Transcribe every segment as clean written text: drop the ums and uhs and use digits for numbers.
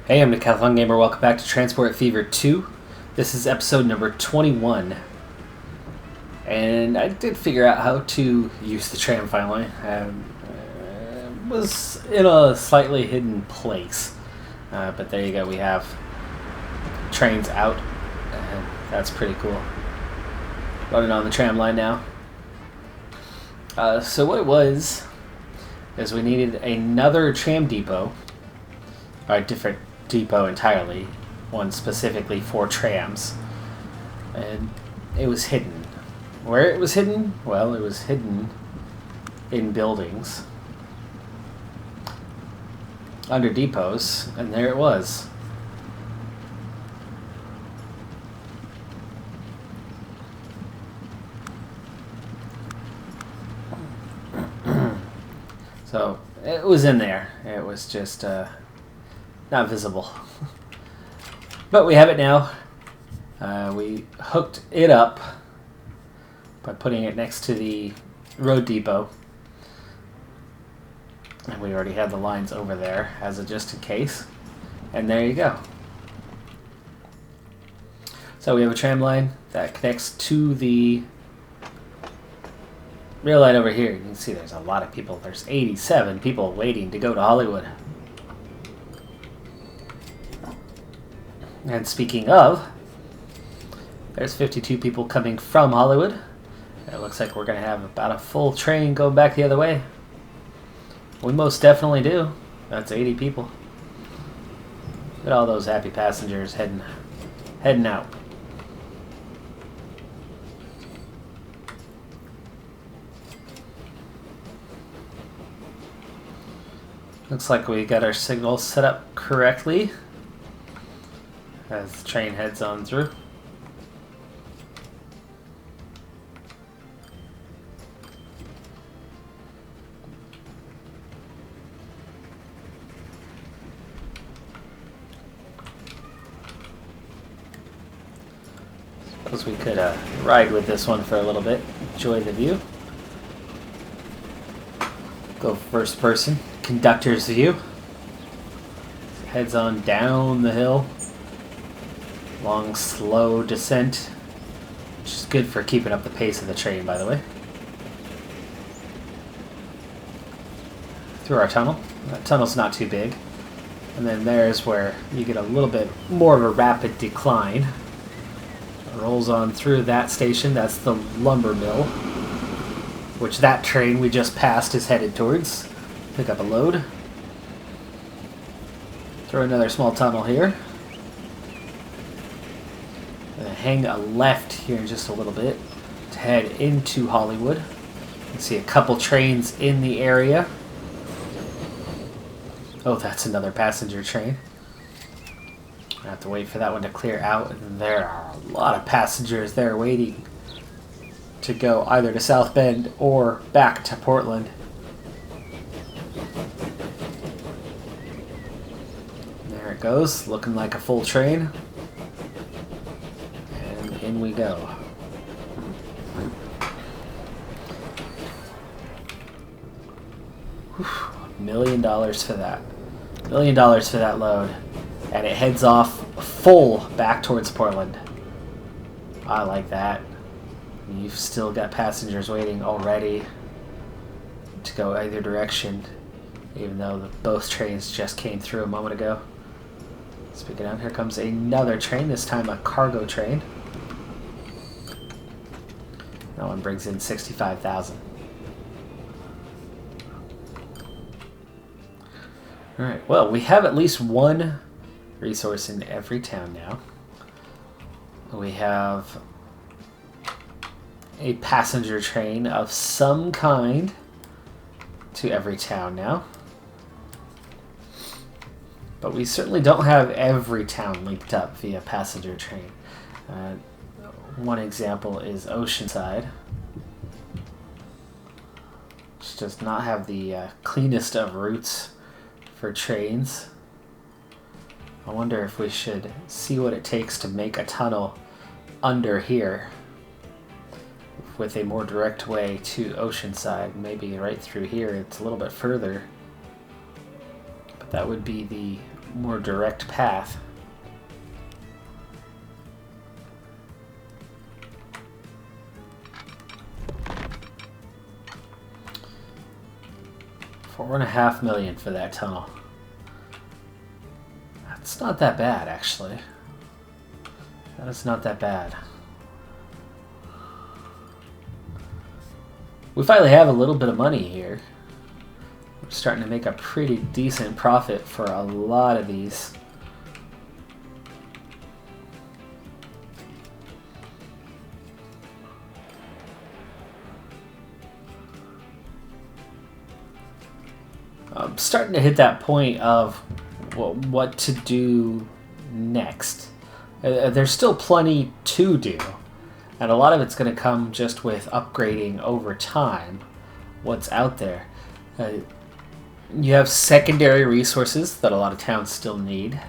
Hey, I'm Decathlon Gamer. Welcome back to Transport Fever 2. This is episode number 21. And I did figure out how to use the tram finally. It was in a slightly hidden place. But there you go, we have trains out. And that's pretty cool. Running on the tram line now. So what it was is we needed another tram depot. Or a different depot entirely, one specifically for trams, and it was hidden. Where it was hidden? Well, it was hidden in buildings under depots, and there it was. So it was in there. It was just not visible. But we have it now. We hooked it up by putting it next to the road depot. And we already had the lines over there as a just in case. And there you go. So we have a tram line that connects to the rail line over here. You can see there's a lot of people. There's 87 people waiting to go to Hollywood. And speaking of, there's 52 people coming from Hollywood. It looks like we're going to have about a full train going back the other way. We most definitely do. That's 80 people. Look at all those happy passengers heading out. Looks like we got our signals set up correctly as the train heads on through. Suppose we could ride with this one for a little bit, enjoy the view. Go first person, conductor's view. Heads on down the hill. Long, slow descent, which is good for keeping up the pace of the train, by the way. Through our tunnel. That tunnel's not too big. And then there's where you get a little bit more of a rapid decline. It rolls on through that station. That's the lumber mill, which that train we just passed is headed towards. Pick up a load. Through another small tunnel here. Hang a left here in just a little bit to head into Hollywood. You can see a couple trains in the area. Oh, that's another passenger train. I have to wait for that one to clear out. And there are a lot of passengers there waiting to go either to South Bend or back to Portland. There it goes, looking like a full train. In we go. $1 million for that. $1 million for that load. And it heads off full back towards Portland. I like that. You've still got passengers waiting already to go either direction, even though both trains just came through a moment ago. Speaking of, here comes another train, this time a cargo train. That one brings in 65,000. Alright, well, we have at least one resource in every town now. We have a passenger train of some kind to every town now. But we certainly don't have every town linked up via passenger train. One example is Oceanside, which does not have the cleanest of routes for trains. I wonder if we should see what it takes to make a tunnel under here with a more direct way to Oceanside. Maybe right through here, it's a little bit further. That would be the more direct path. $4.5 million for that tunnel. That's not that bad, actually. That is not that bad. We finally have a little bit of money here. We're starting to make a pretty decent profit for a lot of these. I'm starting to hit that point of what to do next. There's still plenty to do, and a lot of it's going to come just with upgrading over time what's out there. You have secondary resources that a lot of towns still need,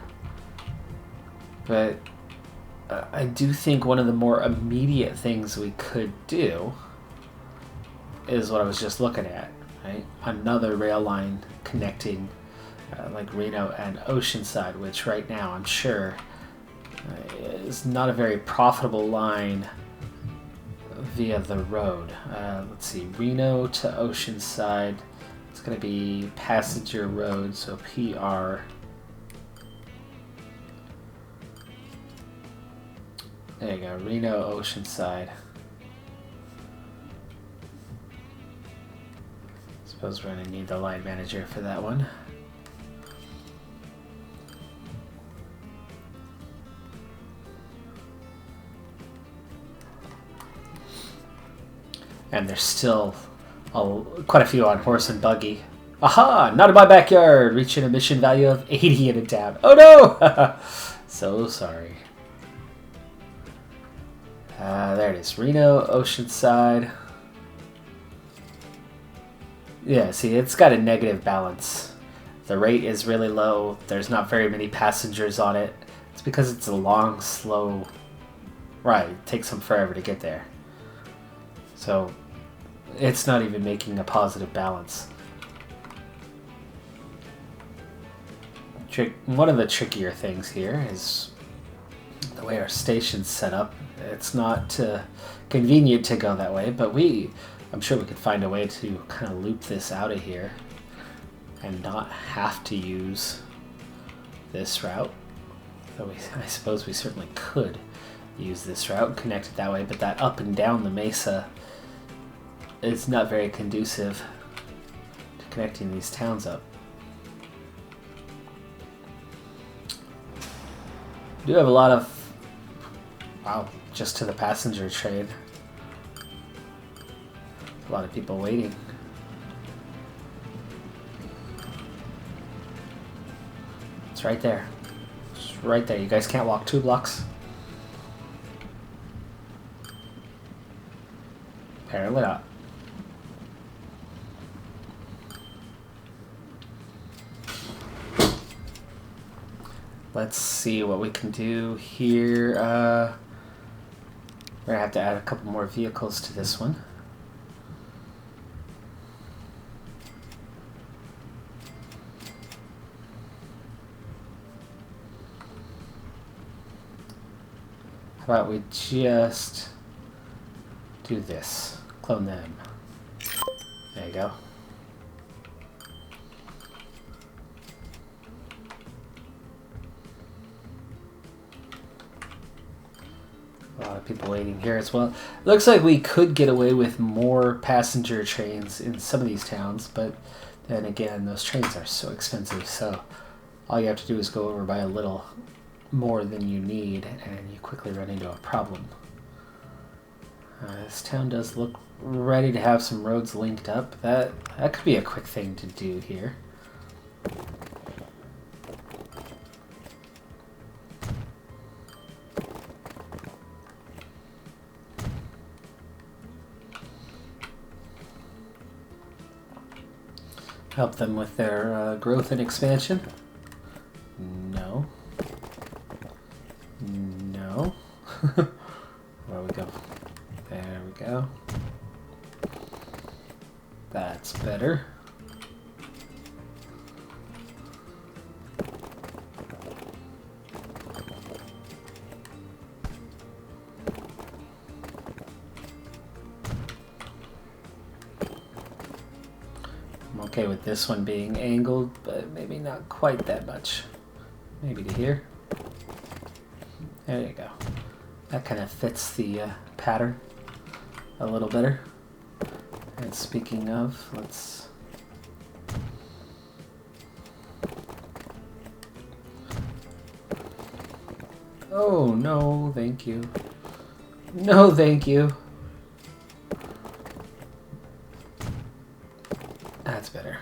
but I do think one of the more immediate things we could do is what I was just looking at, right? Another rail line connecting like Reno and Oceanside, which right now I'm sure is not a very profitable line via the road. Let's see, Reno to Oceanside, it's going to be passenger road, so PR. There you go, Reno, Oceanside. Suppose we're going to need the line manager for that one. And there's still quite a few on horse and buggy. Aha! Not in my backyard! Reaching a mission value of 80 in a town. Oh no! So sorry. There it is. Reno, Oceanside. Yeah, see, it's got a negative balance. The rate is really low. There's not very many passengers on it. It's because it's a long, slow ride. It takes them forever to get there. So it's not even making a positive balance. One of the trickier things here is the way our station's set up. It's not convenient to go that way, but I'm sure we could find a way to kind of loop this out of here and not have to use this route. Though I suppose we certainly could use this route and connect it that way, but that up and down the mesa is not very conducive to connecting these towns up. We do have a lot of, wow, just to the passenger train. A lot of people waiting. It's right there. It's right there. You guys can't walk 2 blocks? Apparently not. Let's see what we can do here. We're gonna have to add a couple more vehicles to this one. How about we just do this? Clone them. There you go. A lot of people waiting here as well. Looks like we could get away with more passenger trains in some of these towns, but then again, those trains are so expensive, so all you have to do is go over by a little more than you need, and you quickly run into a problem. This town does look ready to have some roads linked up. That could be a quick thing to do here. Help them with their growth and expansion. No. No. Where we go? There we go. That's better. okay with this one being angled, but maybe not quite that much. Maybe to here. There you go. That kind of fits the pattern a little better. And speaking of, let's... Oh, no, thank you. No, thank you. That's better.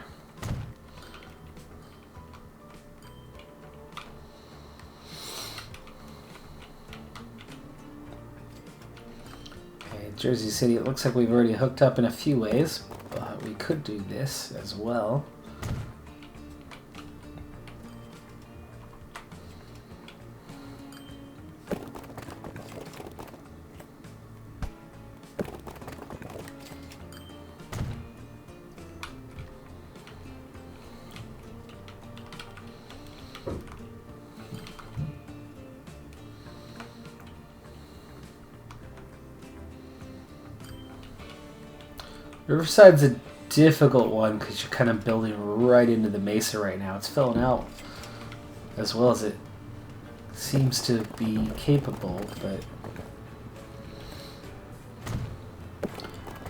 Okay, Jersey City, it looks like we've already hooked up in a few ways, but we could do this as well. Riverside's a difficult one because you're kind of building right into the mesa right now. It's filling out as well as it seems to be capable, but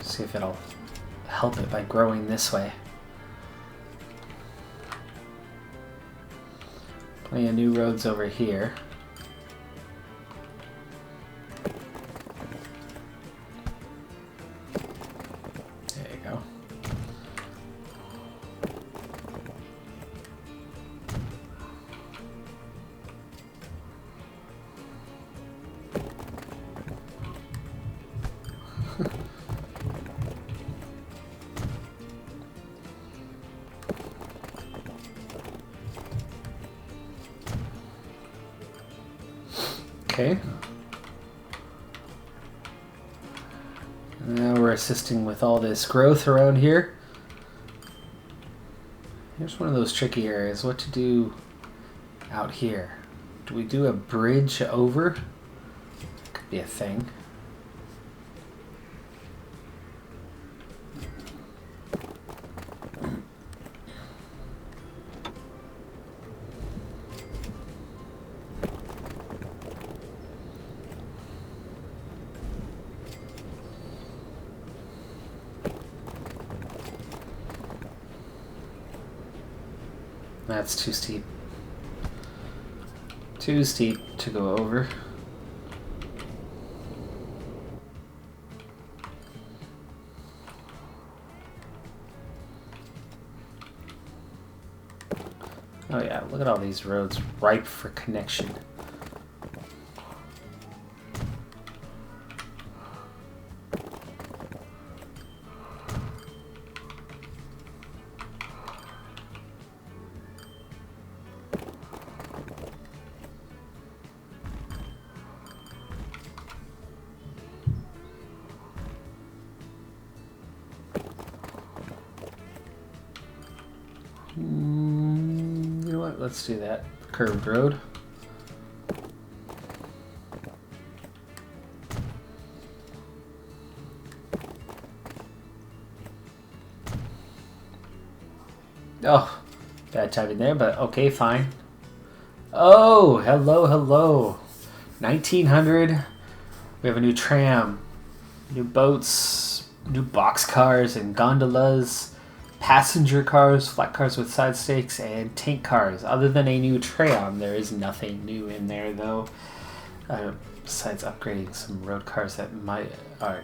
see if it'll help it by growing this way. Plenty of new roads over here. Okay. Now we're assisting with all this growth around here. Here's one of those tricky areas. What to do out here? Do we do a bridge over? Could be a thing. That's too steep. Too steep to go over. Oh yeah, look at all these roads ripe for connection. You know what? Let's do that. Curved road. Oh, bad timing there, but okay, fine. Oh, hello, hello. 1900. We have a new tram, new boats, new boxcars and gondolas, passenger cars, flat cars with side stakes, and tank cars. Other than a new tram, there is nothing new in there, though. Besides upgrading some road cars that might are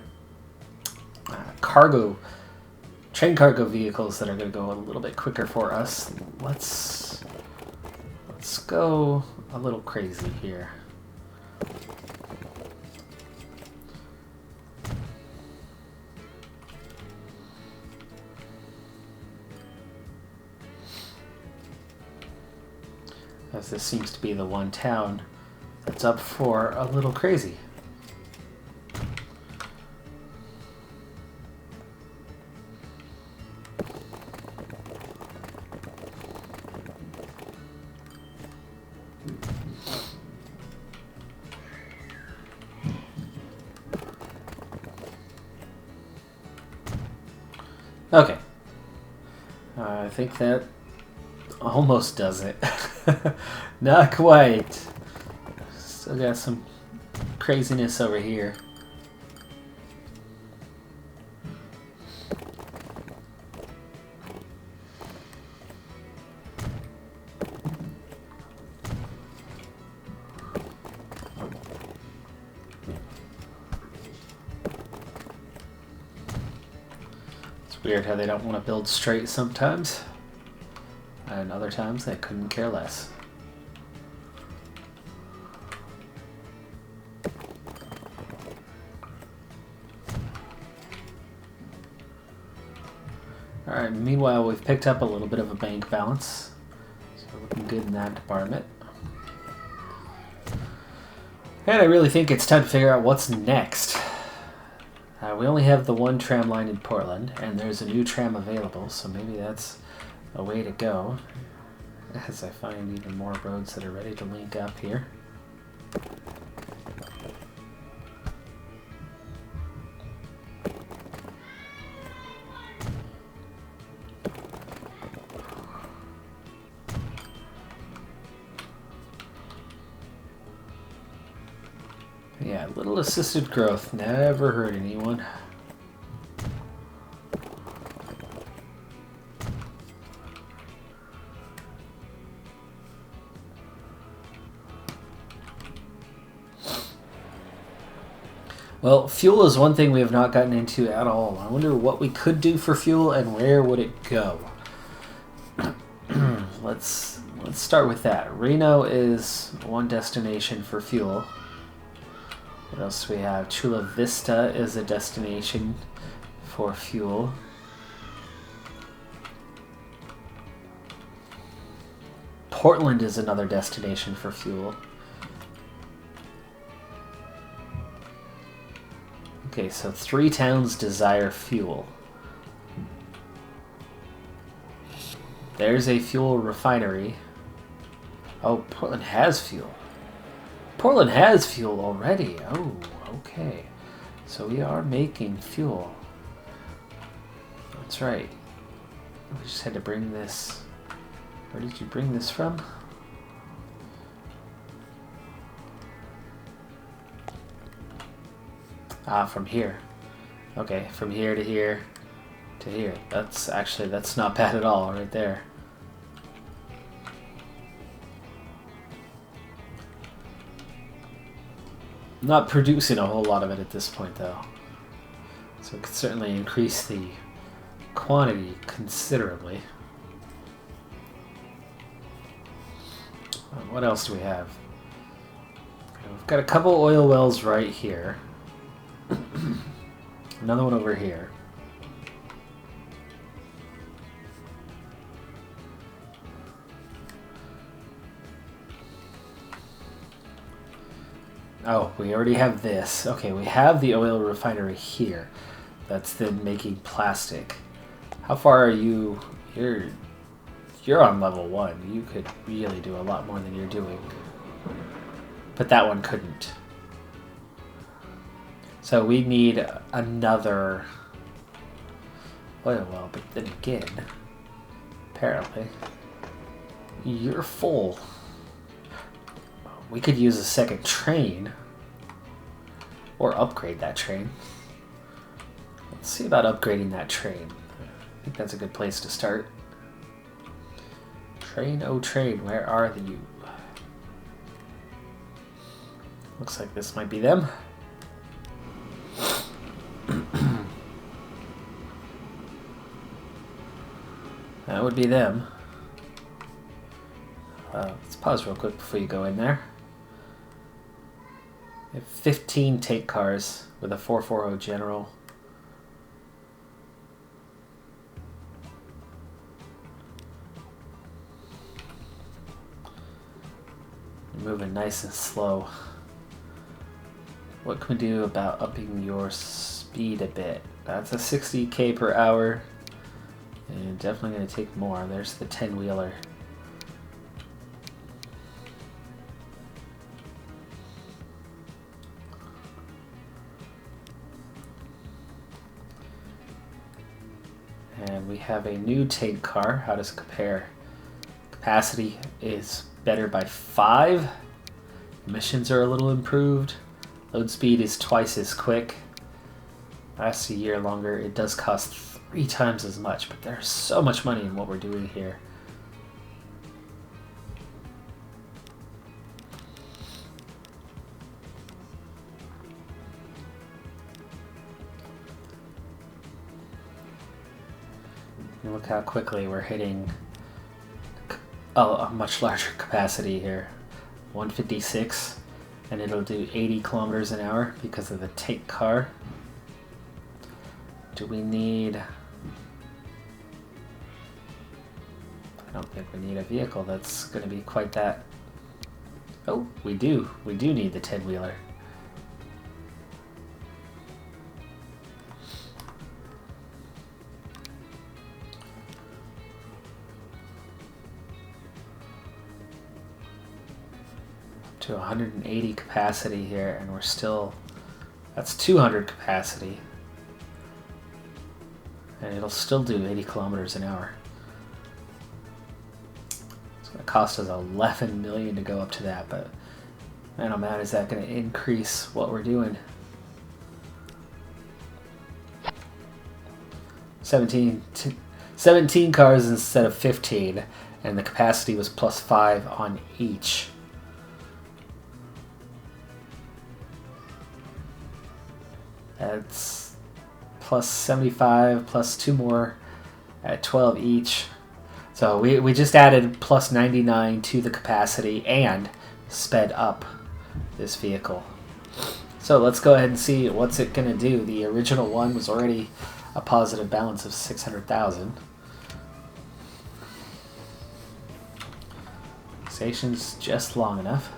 train cargo vehicles that are going to go a little bit quicker for us. Let's go a little crazy here. As this seems to be the one town that's up for a little crazy. Okay. think that almost does it. Not quite. Still got some craziness over here. Weird how they don't want to build straight sometimes, and other times they couldn't care less. Alright, meanwhile we've picked up a little bit of a bank balance, so we're looking good in that department. And I really think it's time to figure out what's next. We only have the one tram line in Portland, and there's a new tram available, so maybe that's a way to go, as I find even more roads that are ready to link up here. Yeah, little assisted growth never hurt anyone. Well, fuel is one thing we have not gotten into at all. I wonder what we could do for fuel and where would it go. Let's start with that. Reno is one destination for fuel. What else do we have? Chula Vista is a destination for fuel. Portland is another destination for fuel. Okay, so 3 towns desire fuel. There's a fuel refinery. Oh, Portland has fuel. Portland has fuel already. Oh, okay. So we are making fuel. That's right. We just had to bring this. Where did you bring this from? Ah, from here. Okay, from here to here to here. That's not bad at all right there. Not producing a whole lot of it at this point, though. So it could certainly increase the quantity considerably. What else do we have? We've got a couple oil wells right here. Another one over here. Oh, we already have this. Okay, we have the oil refinery here. That's then making plastic. How far are you? You're on level 1. You could really do a lot more than you're doing. But that one couldn't. So we need another oil well, but then again, apparently, you're full. We could use a second train, or upgrade that train. Let's see about upgrading that train. I think that's a good place to start. Train, oh train, where are you? Looks like this might be them. That would be them. Let's pause real quick before you go in there. We have 15 tank cars with a 440 General. You're moving nice and slow. What can we do about upping your speed a bit? That's a 60k per hour. And definitely going to take more. There's the 10-wheeler. And we have a new tank car. How does it compare? Capacity is better by 5. Emissions are a little improved. Load speed is twice as quick. Lasts a year longer. It does cost 3 times as much, but there's so much money in what we're doing here. And look how quickly we're hitting a much larger capacity here. 156, and it'll do 80 kilometers an hour because of the tank car. Do we need... I don't think we need a vehicle that's going to be quite that... Oh, we do. We do need the 10-wheeler. To 180 capacity here, and we're still... That's 200 capacity. And it'll still do 80 kilometers an hour. It's going to cost us 11 million to go up to that, but man, oh man, is that going to increase what we're doing? 17 cars instead of 15, and the capacity was +5 on each. That's +75 plus 2 more at 12 each. So we just added +99 to the capacity and sped up this vehicle. So let's go ahead and see what's it going to do. The original one was already a positive balance of 600,000. Station's just long enough.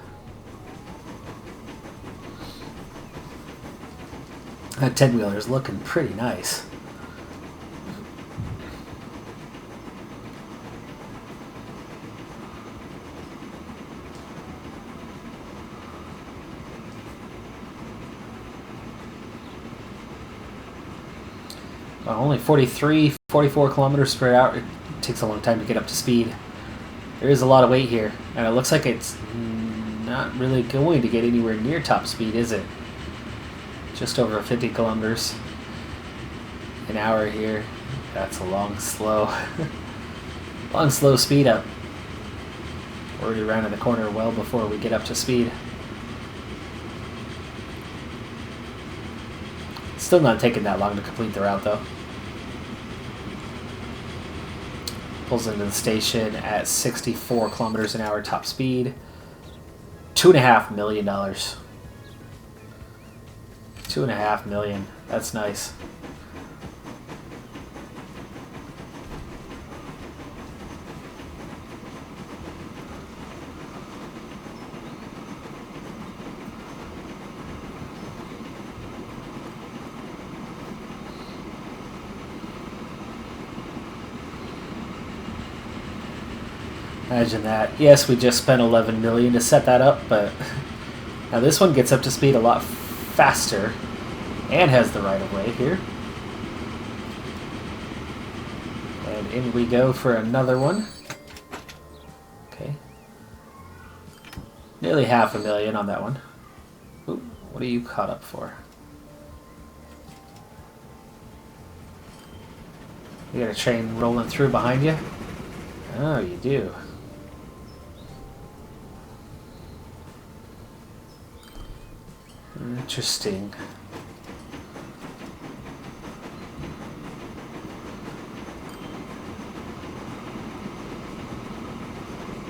That 10-wheeler is looking pretty nice. Only 43, 44 kilometers per hour. It takes a long time to get up to speed. There is a lot of weight here, and it looks like it's not really going to get anywhere near top speed, is it? Just over 50 kilometers an hour here. That's a long, slow speed up. Already around in the corner well before we get up to speed. Still not taking that long to complete the route though. Pulls into the station at 64 kilometers an hour top speed. $2.5 million. $2.5 million. That's nice. Imagine that. Yes, we just spent 11 million to set that up, but now this one gets up to speed a lot faster and has the right of way here. And in we go for another one. Okay. Nearly $500,000 on that one. Ooh, what are you caught up for? You got a train rolling through behind you? Oh, you do. Interesting.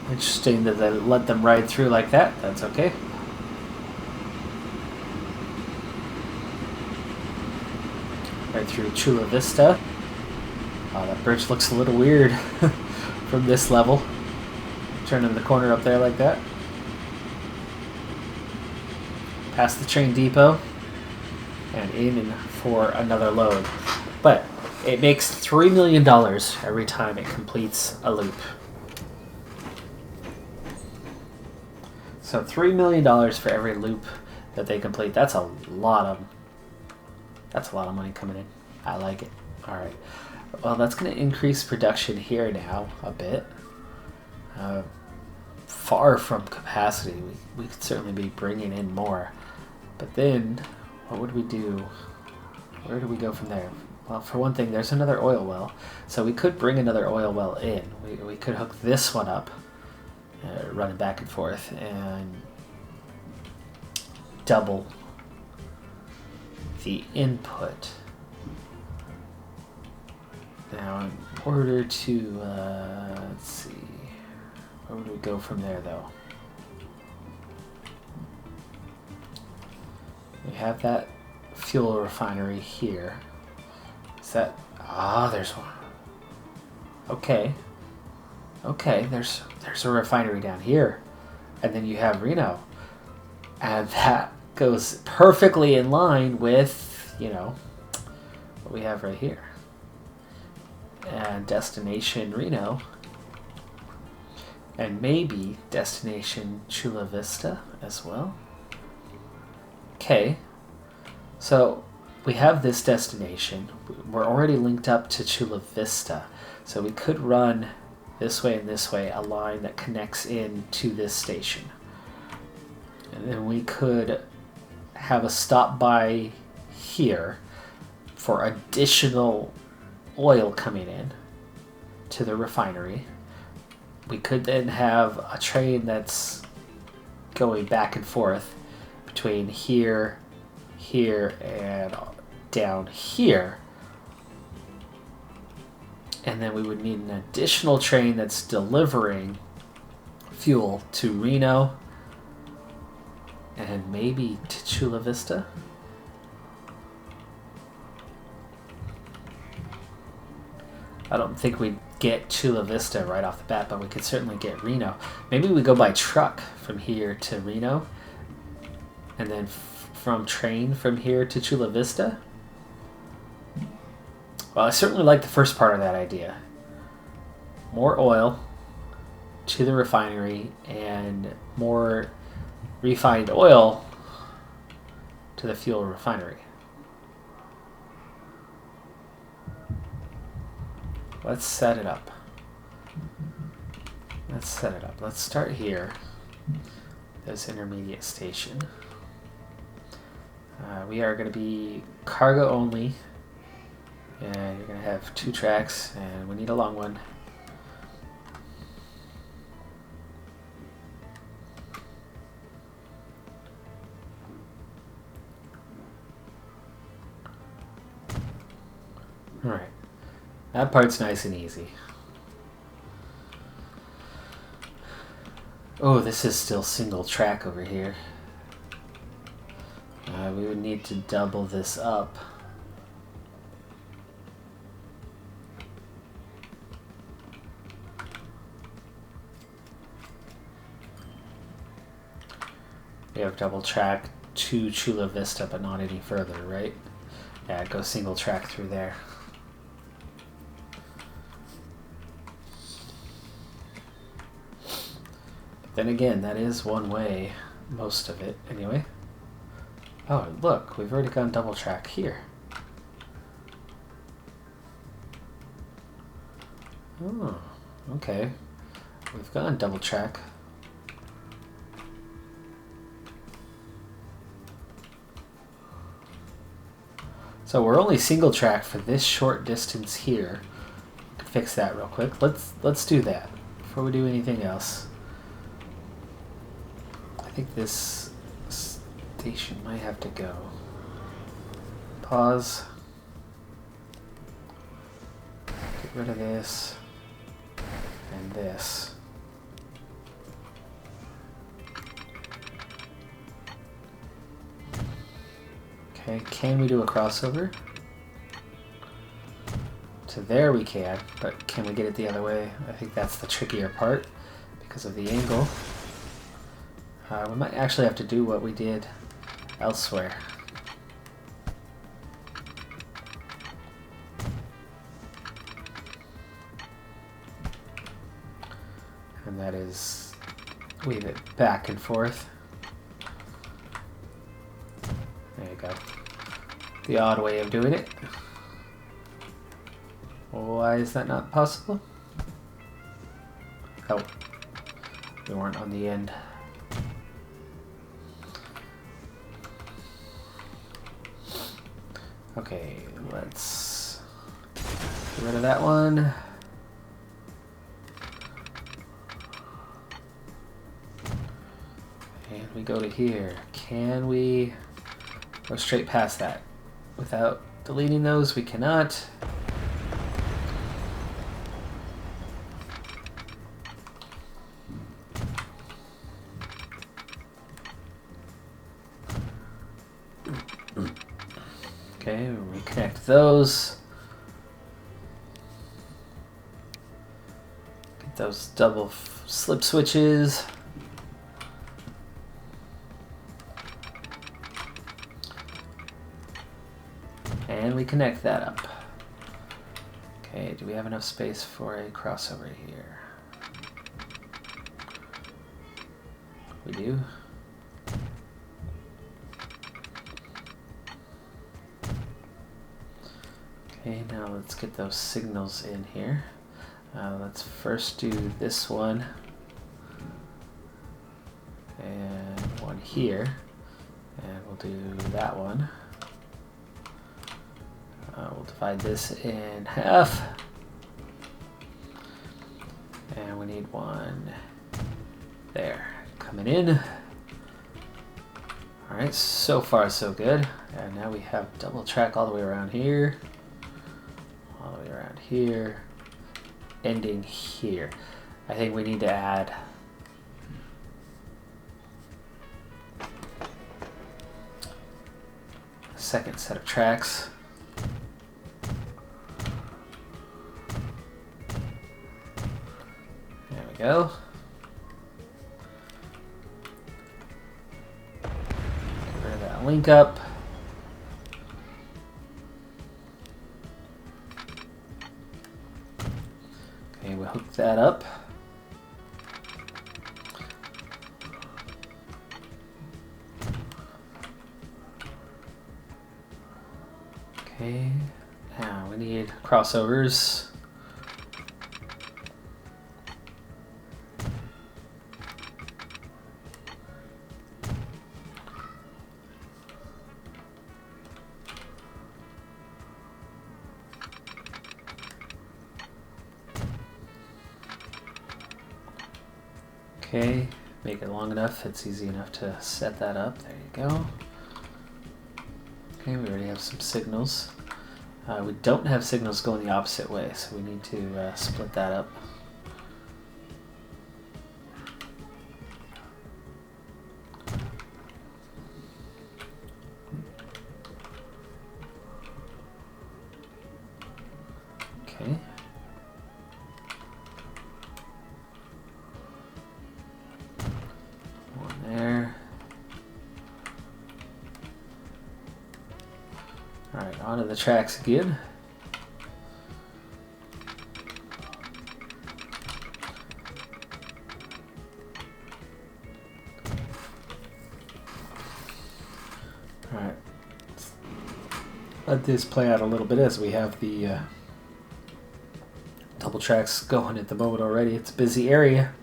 Interesting that they let them ride through like that. That's okay. Right through Chula Vista. Oh, that bridge looks a little weird from this level. Turning the corner up there like that. Past the train depot and in for another load. But it makes $3 million every time it completes a loop. So $3 million for every loop that they complete. That's a lot of money coming in. I like it. All right. Well, that's going to increase production here now a bit. Far from capacity. We could certainly be bringing in more. But then, what would we do? Where do we go from there? Well, for one thing, there's another oil well. So we could bring another oil well in. We could hook this one up, run it back and forth, and double the input. Now, in order to, let's see, where would we go from there, though? We have that fuel refinery here. Is that, there's one. Okay. Okay, there's a refinery down here. And then you have Reno. And that goes perfectly in line with, you know, what we have right here. And destination Reno. And maybe destination Chula Vista as well. Okay. So we have this destination. We're already linked up to Chula Vista. So we could run this way and this way, a line that connects in to this station. And then we could have a stop by here for additional oil coming in to the refinery. We could then have a train that's going back and forth between here, here, and down here. And then we would need an additional train that's delivering fuel to Reno and maybe to Chula Vista. I don't think we'd get Chula Vista right off the bat, but we could certainly get Reno. Maybe we go by truck from here to Reno, and then from train from here to Chula Vista. Well, I certainly like the first part of that idea. More oil to the refinery and more refined oil to the fuel refinery. Let's set it up. Let's set it up. Let's start here. This intermediate station. We are going to be cargo only. And you're going to have 2 tracks, and we need a long one. Alright. That part's nice and easy. Oh, this is still single track over here. We would need to double this up. We have double track to Chula Vista, but not any further, right? Yeah, go single track through there. But then again, that is one way, most of it, anyway. Oh, look, we've already gone double track here. Oh, okay. We've gone double track. So we're only single track for this short distance here. We can fix that real quick. Let's do that before we do anything else. I think this station might have to go. Pause. Get rid of this and this. Okay, can we do a crossover? To there we can, but can we get it the other way? I think that's the trickier part because of the angle. We might actually have to do what we did elsewhere. And that is weave it back and forth. There you go. The odd way of doing it. Why is that not possible? Oh, we weren't on the end. Okay, let's get rid of that one. And we go to here. Can we go straight past that? Without deleting those, we cannot. Okay, reconnect those. Get those double slip switches. And we connect that up. Okay, do we have enough space for a crossover here? We do. Okay, now let's get those signals in here. Let's first do this one and one here, and we'll do that one. We'll divide this in half, and we need one there coming in. Alright, so far so good. And now we have double track all the way around here, all the way around here, ending here. I think we need to add a second set of tracks. There we go. Get rid of that link up. Okay, we'll hook that up. Okay, now we need crossovers. Okay, make it long enough, it's easy enough to set that up. There you go. Okay, we already have some signals. We don't have signals going the opposite way, so we need to split that up. Okay. One there. Alright, onto the tracks again. Alright, let this play out a little bit as we have the double tracks going at the moment already. It's a busy area.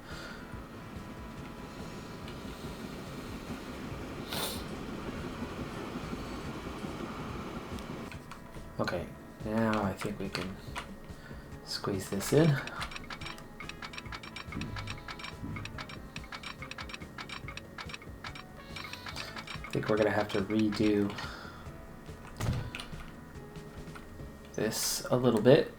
Okay, now I think we can squeeze this in. I think we're going to have to redo this a little bit.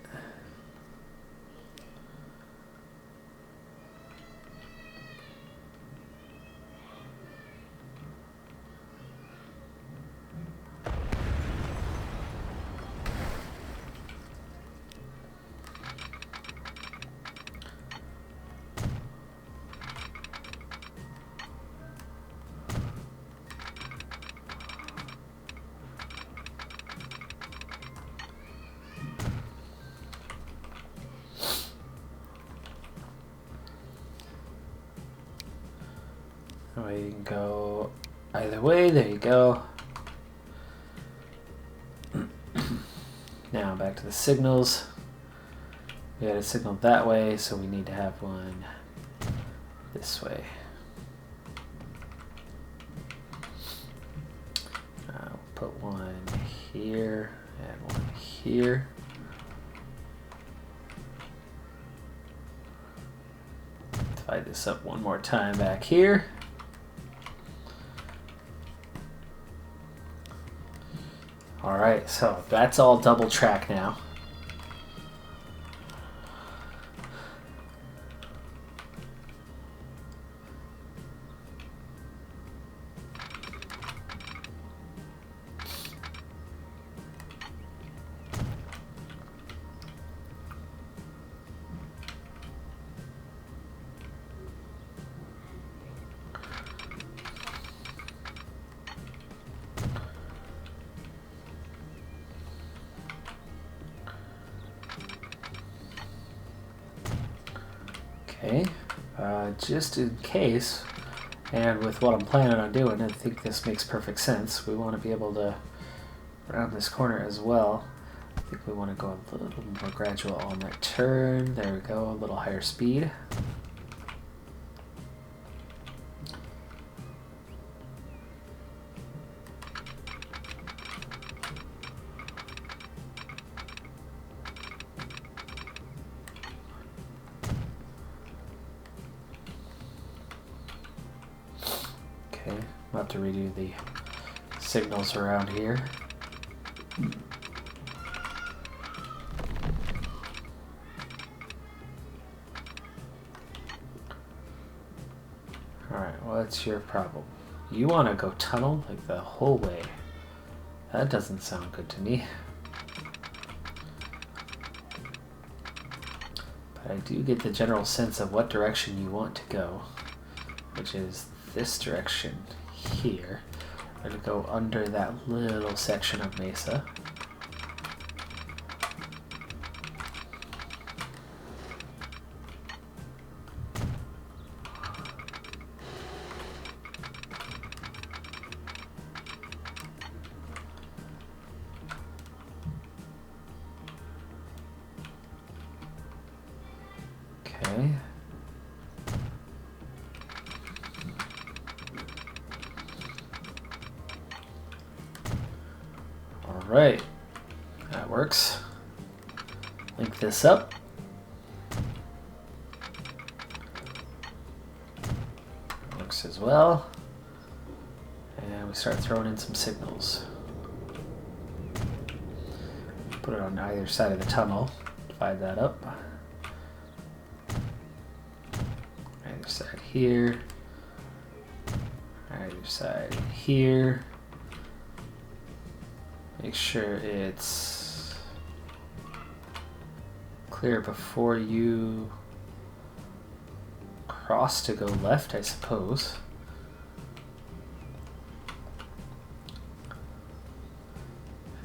We can go either way. There you go. Now back to the signals. We had a signal that way, so we need to have one this way. I'll put one here and one here. Divide this up one more time back here. Alright, so that's all double track now. Okay, just in case, and with what I'm planning on doing, I think this makes perfect sense. We want to be able to round this corner as well. I think we want to go a little more gradual on that turn. There we go, a little higher speed. Okay, I'm about to redo the signals around here. Alright, what's your problem? You want to go tunnel like the whole way. That doesn't sound good to me. But I do get the general sense of what direction you want to go, which is this direction here. We're going to go under that little section of mesa. Okay. Alright, that works. Link this up. Works as well. And we start throwing in some signals. Put it on either side of the tunnel. Divide that up. Either side here. Either side here. Make sure it's clear before you cross to go left, I suppose.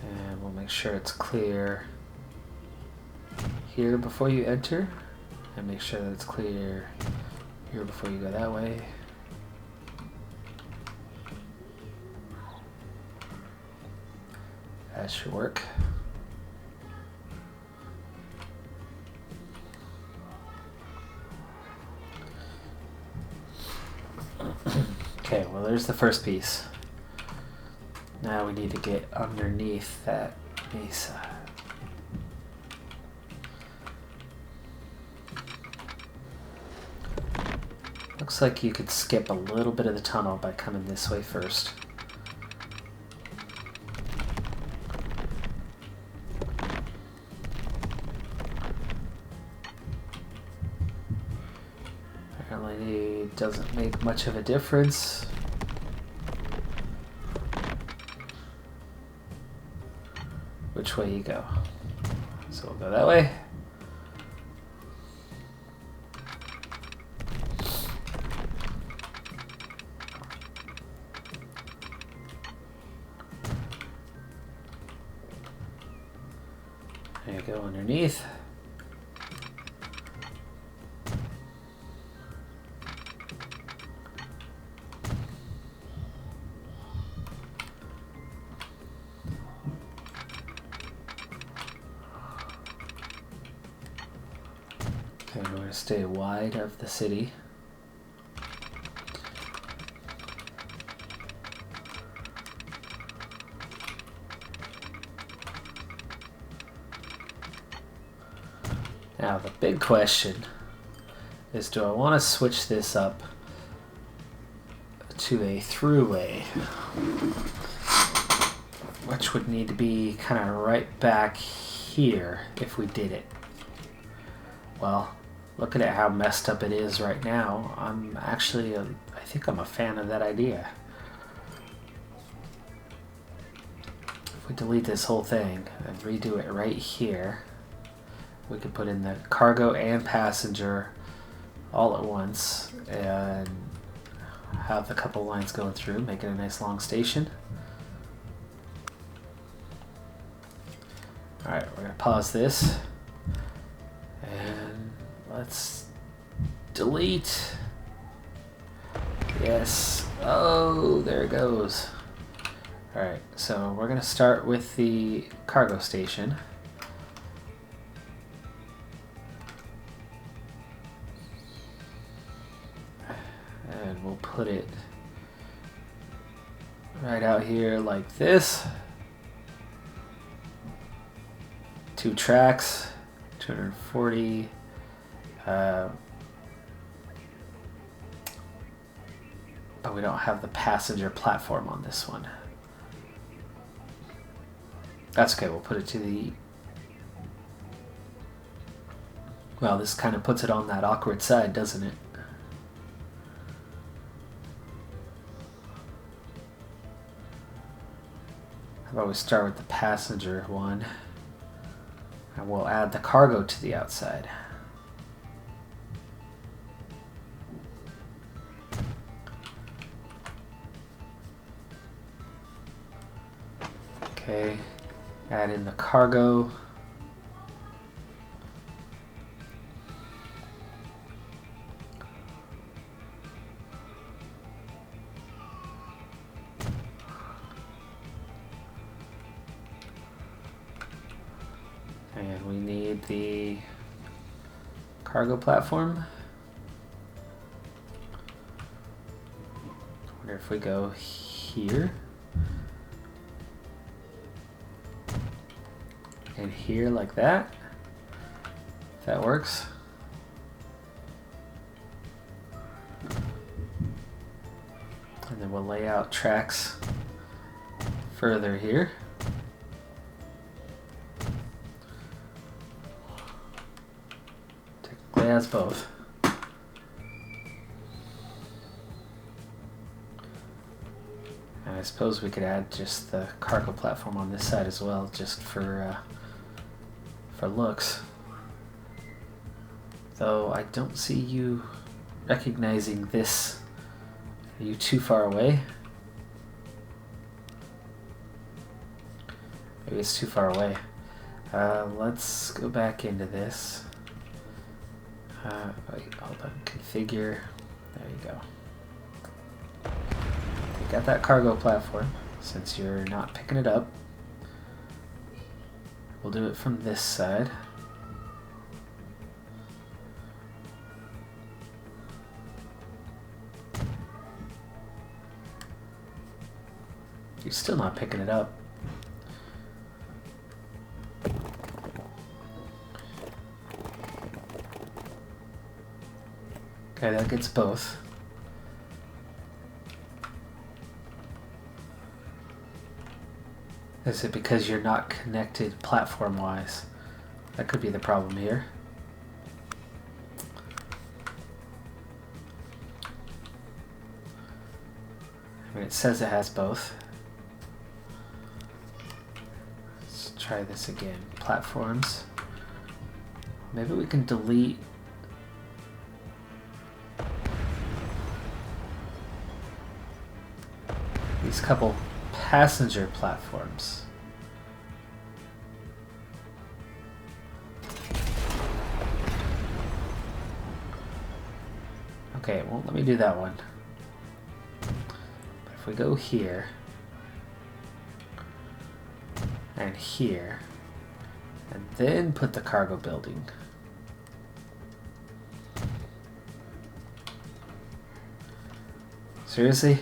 And we'll make sure it's clear here before you enter. And make sure that it's clear here before you go that way. That should work. Okay, well there's the first piece. Now we need to get underneath that mesa. Looks like you could skip a little bit of the tunnel by coming this way first. Apparently doesn't make much of a difference. Which way you go. So we'll go that way. There you go, underneath. to stay wide of the city. Now the big question is, do I want to switch this up to a throughway, which would need to be kind of right back here if we did it. Well, looking at how messed up it is right now, I think I'm a fan of that idea. If we delete this whole thing and redo it right here, we could put in the cargo and passenger all at once and have a couple lines going through, make it a nice long station. Alright, we're going to pause this and let's delete. Yes. Oh, there it goes. Alright, so we're going to start with the cargo station. And we'll put it right out here like this. 2 tracks, 240. But we don't have the passenger platform on this one. That's okay, we'll put it to the... Well, this kind of puts it on that awkward side, doesn't it? How about we start with the passenger one, and we'll add the cargo to the outside. Okay, add in the cargo. And we need the cargo platform. I wonder if we go here and here like that, if that works. And then we'll lay out tracks further here. Technically has both. And I suppose we could add just the cargo platform on this side as well, just for looks. Though I don't see you recognizing this. Are you too far away? Maybe it's too far away. Let's go back into this. Wait, hold on. Configure. There you go. We got that cargo platform. Since you're not picking it up, we'll do it from this side. You're still not picking it up. Okay, that gets both. Is it because you're not connected platform-wise? That could be the problem here. I mean, it says it has both. Let's try this again. Platforms. Maybe we can delete these couple passenger platforms. Okay, it won't let me do that one. But if we go here and here and then put the cargo building, Seriously?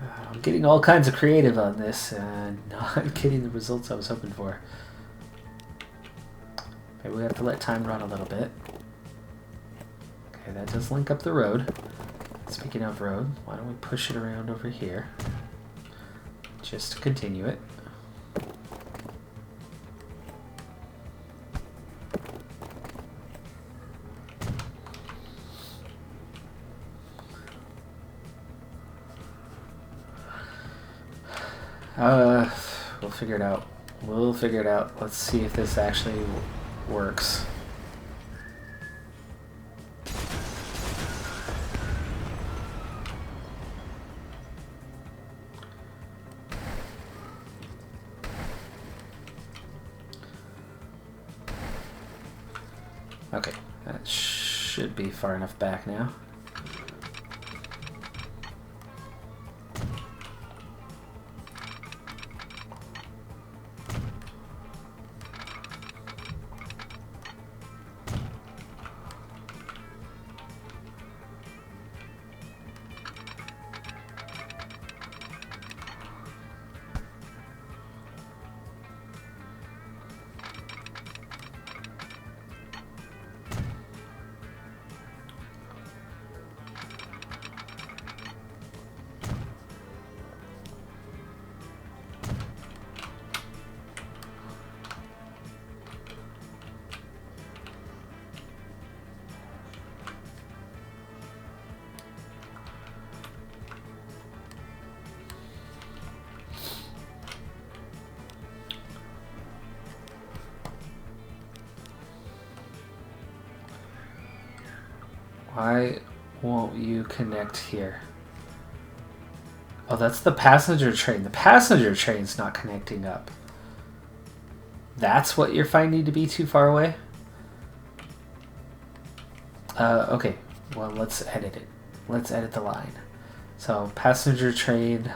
I'm getting all kinds of creative on this and not getting the results I was hoping for. Maybe we have to let time run a little bit. Okay, that does link up the road. Speaking of road, why don't we push it around over here? Just to continue it. We'll figure it out. We'll figure it out. Let's see if this actually works. Okay, that should be far enough back now. Why won't you connect here? Oh, that's the passenger train. The passenger train's not connecting up. That's what you're finding to be too far away? Okay. Well, let's edit it. Let's edit the line. So, passenger train,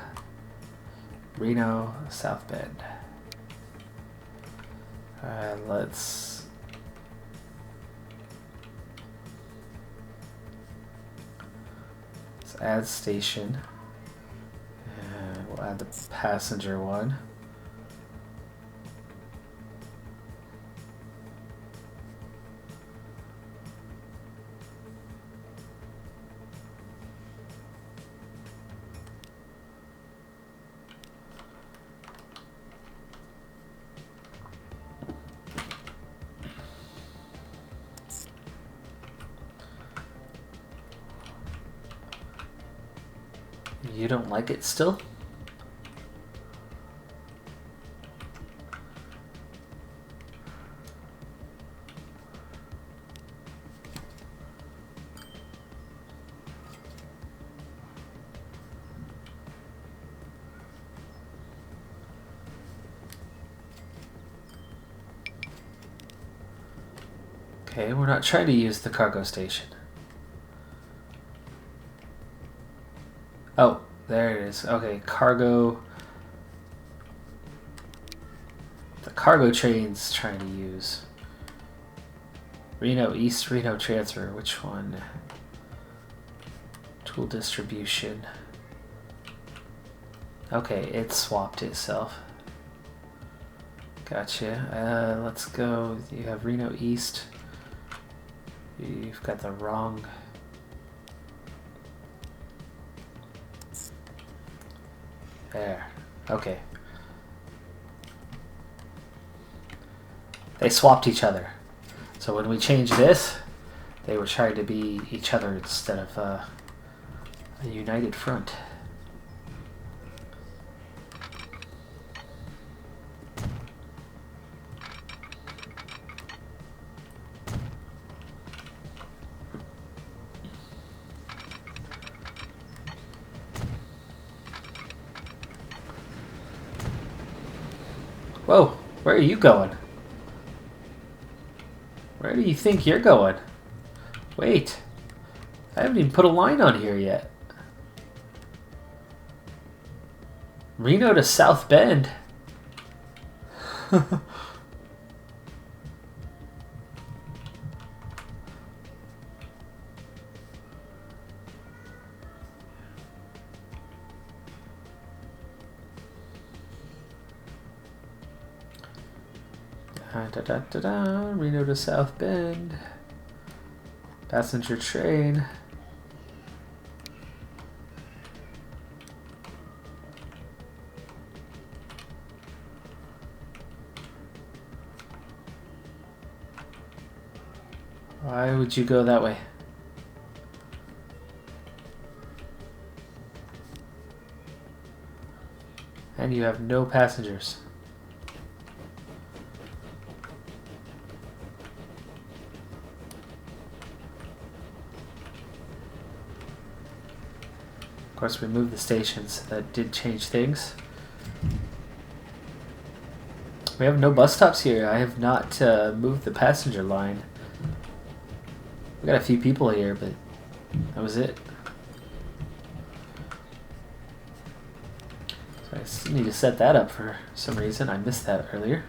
Reno, South Bend. Let's... add station, and we'll add the passenger one. You don't like it still? Okay, we're not trying to use the cargo station. Oh, there it is. Okay, cargo. The cargo train's trying to use. Reno East, Reno Transfer. Which one? Tool distribution. Okay, it swapped itself. Gotcha. Let's go. You have Reno East. You've got the wrong... There. Okay. They swapped each other. So when we changed this, they were trying to be each other instead of a united front. Whoa, where are you going? Where do you think you're going? Wait, I haven't even put a line on here yet. Reno to South Bend. Reno to South Bend. Passenger train. Why would you go that way? And you have no passengers. Of course, we moved the stations. That did change things. We have no bus stops here. I have not moved the passenger line. We got a few people here, but that was it. So I still need to set that up for some reason. I missed that earlier.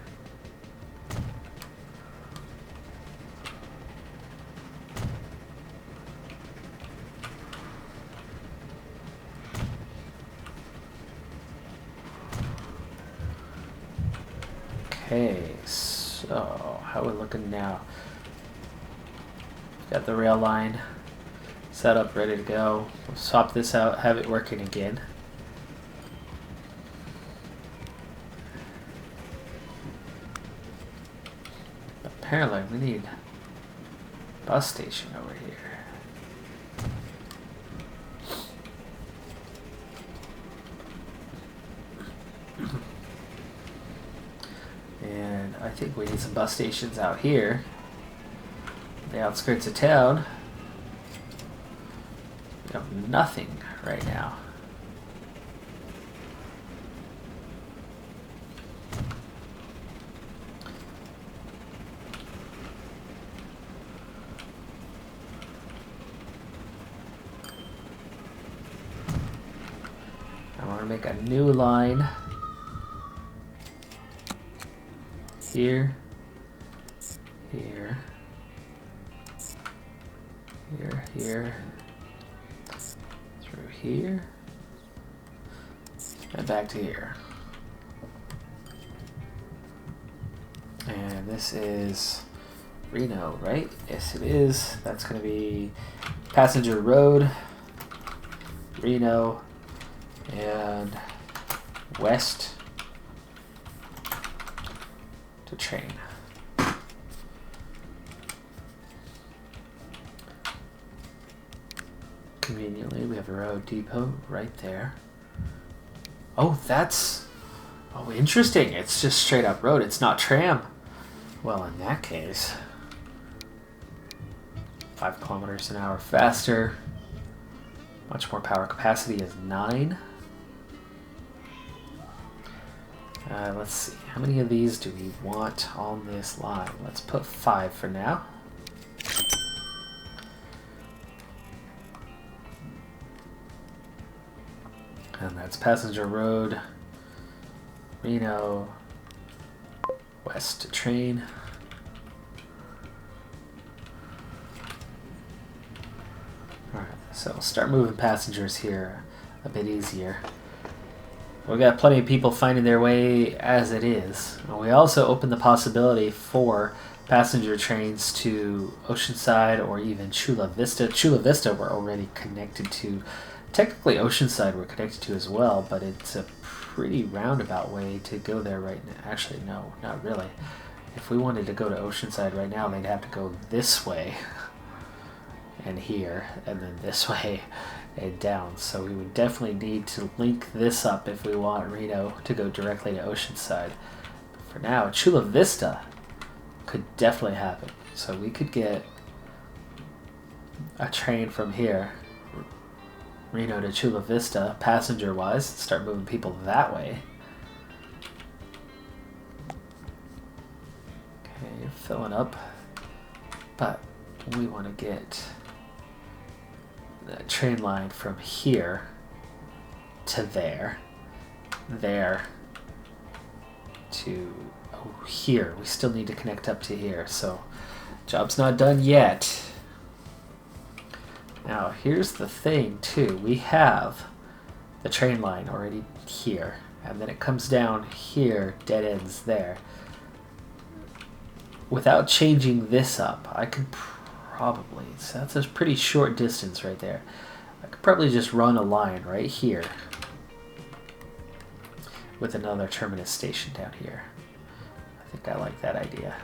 Okay, so how are we looking now? Got the rail line set up, ready to go. We'll swap this out, have it working again. Apparently we need a bus station over here. And I think we need some bus stations out here. The outskirts of town. We have nothing right now. I want to make a new line here, here, here, through here, and back to here. And this is Reno, right? Yes, it is. That's going to be Passenger Road, Reno, and west to train. Conveniently, we have a road depot right there. Oh, that's... Oh, interesting. It's just straight up road. It's not tram. Well, in that case... 5 kilometers an hour faster. Much more power capacity is 9. Let's see. How many of these do we want on this line? Let's put 5 for now. And that's Passenger Road, Reno, west to train. Alright, so we'll start moving passengers here a bit easier. We've got plenty of people finding their way as it is. We also open the possibility for passenger trains to Oceanside or even Chula Vista. Chula Vista we're already connected to. Technically Oceanside we're connected to as well, but it's a pretty roundabout way to go there right now. Actually, no, not really. If we wanted to go to Oceanside right now, they'd have to go this way and here, and then this way and down. So we would definitely need to link this up if we want Reno to go directly to Oceanside. But for now, Chula Vista could definitely happen. So we could get a train from here, Reno to Chula Vista, passenger-wise, start moving people that way. Okay, filling up. But we want to get the train line from here to there, there to here. We still need to connect up to here, so job's not done yet. Now here's the thing too, we have the train line already here, and then it comes down here, dead ends there. without changing this up, I could probably, so that's a pretty short distance right there. I could probably just run a line right here with another terminus station down here. I think I like that idea.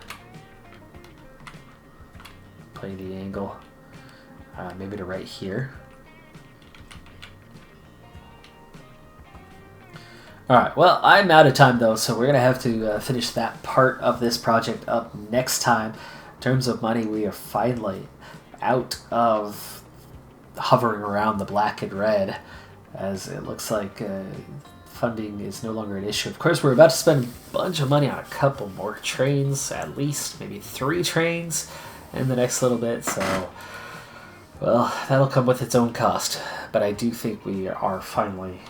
Play the angle, maybe to right here. Alright, well, I'm out of time though, so we're going to have to finish that part of this project up next time. In terms of money, we are finally out of hovering around the black and red, as it looks like funding is no longer an issue. Of course, we're about to spend a bunch of money on a couple more trains, at least, maybe 3 trains in the next little bit, so, well, that'll come with its own cost. But I do think we are finally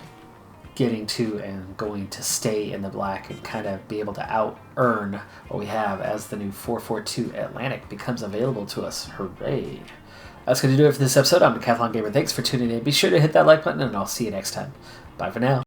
getting to and going to stay in the black and kind of be able to out-earn what we have as the new 442 Atlantic becomes available to us. Hooray! That's going to do it for this episode. I'm Decathlon Gamer. Thanks for tuning in. Be sure to hit that like button, and I'll see you next time. Bye for now.